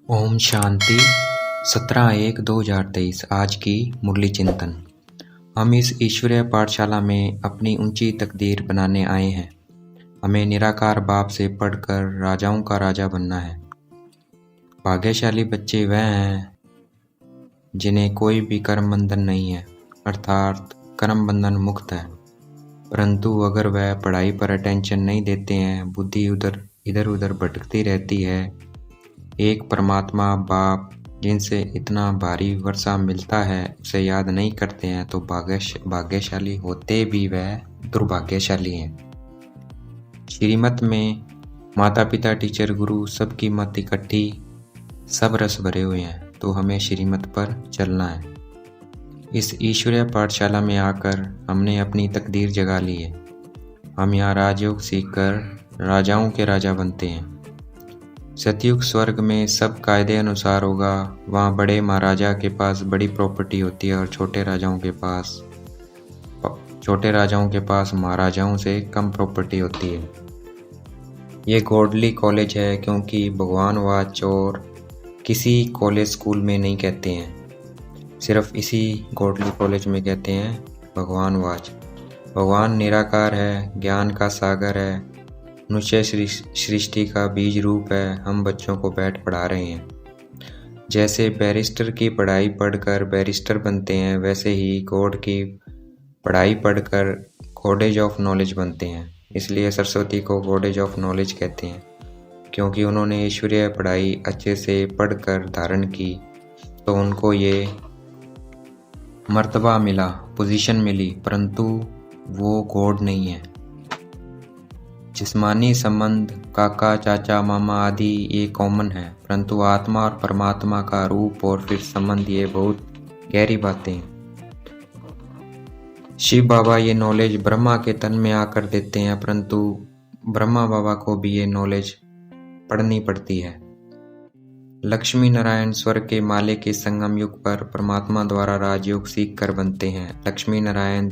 ओम शांति। 17/1/2023 आज की मुरली चिंतन। हम इस ईश्वरीय पाठशाला में अपनी ऊंची तकदीर बनाने आए हैं। हमें निराकार बाप से पढ़कर राजाओं का राजा बनना है। भाग्यशाली बच्चे वह हैं जिन्हें कोई भी कर्म बंधन नहीं है, अर्थात कर्म बंधन मुक्त है। परंतु अगर वह पढ़ाई पर अटेंशन नहीं देते हैं, बुद्धि इधर उधर भटकती रहती है, एक परमात्मा बाप जिनसे इतना भारी वर्षा मिलता है उसे याद नहीं करते हैं, तो भाग्यशाली होते भी वह दुर्भाग्यशाली हैं। श्रीमत में माता पिता टीचर गुरु सबकी मत इकट्ठी, सब रस भरे हुए हैं, तो हमें श्रीमत पर चलना है। इस ईश्वरीय पाठशाला में आकर हमने अपनी तकदीर जगा ली है। हम यहाँ राजयोग सीखकर राजाओं के राजा बनते हैं। सतयुग स्वर्ग में सब कायदे अनुसार होगा। वहाँ बड़े महाराजा के पास बड़ी प्रॉपर्टी होती है और छोटे राजाओं के पास महाराजाओं से कम प्रॉपर्टी होती है। ये गॉडली कॉलेज है, क्योंकि भगवान वाच और किसी कॉलेज स्कूल में नहीं कहते हैं, सिर्फ इसी गॉडली कॉलेज में कहते हैं भगवान वाच। भगवान निराकार है, ज्ञान का सागर है, मनुष्य सृष्टि का बीज रूप है। हम बच्चों को बैठ पढ़ा रहे हैं। जैसे बैरिस्टर की पढ़ाई पढ़कर बैरिस्टर बनते हैं, वैसे ही गॉड की पढ़ाई पढ़कर गॉडेज ऑफ नॉलेज बनते हैं। इसलिए सरस्वती को गॉडेज ऑफ नॉलेज कहते हैं, क्योंकि उन्होंने ईश्वरीय पढ़ाई अच्छे से पढ़कर धारण की, तो उनको ये मर्तबा मिला, पोजीशन मिली, परंतु वो गॉड नहीं है। जिस्मानी संबंध काका चाचा मामा आदि ये कॉमन है, परंतु आत्मा और परमात्मा का रूप और फिर संबंध ये बहुत गहरी बातें हैं। शिव बाबा ये नॉलेज ब्रह्मा के तन में आकर देते हैं, परंतु ब्रह्मा बाबा को भी ये नॉलेज पढ़नी पड़ती है। लक्ष्मी नारायण स्वर्ग के माले के संगम युग पर परमात्मा द्वारा राजयोग सीख कर बनते हैं। लक्ष्मी नारायण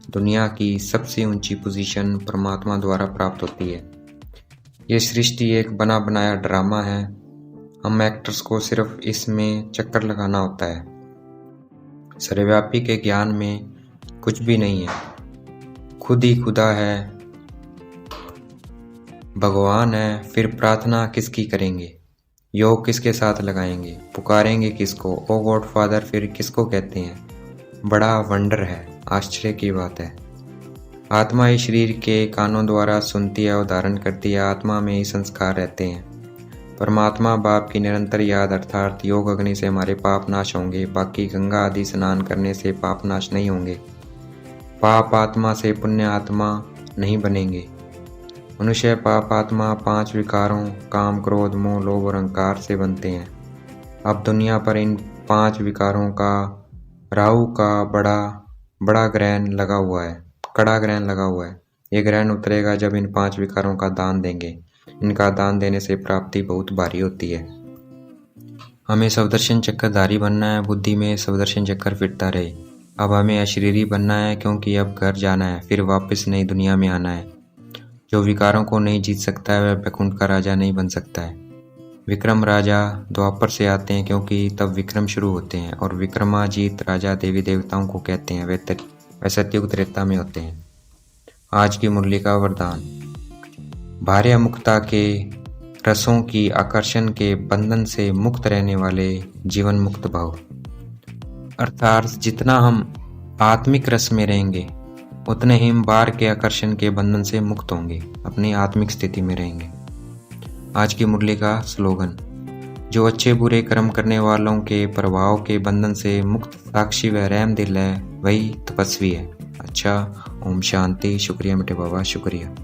दुनिया की सबसे ऊंची पोजीशन परमात्मा द्वारा प्राप्त होती है। ये सृष्टि एक बना बनाया ड्रामा है। हम एक्टर्स को सिर्फ इसमें चक्कर लगाना होता है। सर्वव्यापी के ज्ञान में कुछ भी नहीं है, खुद ही खुदा है, भगवान है। फिर प्रार्थना किसकी करेंगे, योग किसके साथ लगाएंगे, पुकारेंगे किसको, ओ गॉड फादर फिर किसको कहते हैं। बड़ा वंडर है, आश्चर्य की बात है। आत्मा ही शरीर के कानों द्वारा सुनती है और धारण करती है। आत्मा में ही संस्कार रहते हैं। परमात्मा बाप की निरंतर याद अर्थात योग अग्नि से हमारे पाप नाश होंगे। बाकी गंगा आदि स्नान करने से पाप नाश नहीं होंगे। पाप आत्मा से पुण्य आत्मा नहीं बनेंगे। मनुष्य पाप आत्मा 5 विकारों काम क्रोध मोह लोभ और अहंकार से बनते हैं। अब दुनिया पर इन 5 विकारों का राहु का बड़ा ग्रहण लगा हुआ है, कड़ा ग्रहण लगा हुआ है। ये ग्रहण उतरेगा जब इन 5 विकारों का दान देंगे। इनका दान देने से प्राप्ति बहुत भारी होती है। हमें सवदर्शन चक्रधारी बनना है, बुद्धि में सवदर्शन चक्र फिरता रहे। अब हमें अशरीरी बनना है, क्योंकि अब घर जाना है, फिर वापस नई दुनिया में आना है। जो विकारों को नहीं जीत सकता है वह बैकुंठ का राजा नहीं बन सकता है। विक्रम राजा द्वापर से आते हैं, क्योंकि तब विक्रम शुरू होते हैं, और विक्रमाजीत राजा देवी देवताओं को कहते हैं, वे सतयुग त्रेता में होते हैं। आज की मुरली का वरदान। भार्य मुक्ता के रसों की आकर्षण के बंधन से मुक्त रहने वाले जीवन मुक्त भाव, अर्थात जितना हम आत्मिक रस में रहेंगे उतने ही हम बाहर के आकर्षण के बंधन से मुक्त होंगे, अपनी आत्मिक स्थिति में रहेंगे। आज की मुरली का स्लोगन। जो अच्छे बुरे कर्म करने वालों के प्रभाव के बंधन से मुक्त साक्षी व रहम दिल है, वही तपस्वी है। अच्छा, ओम शांति। शुक्रिया मेरे बाबा, शुक्रिया।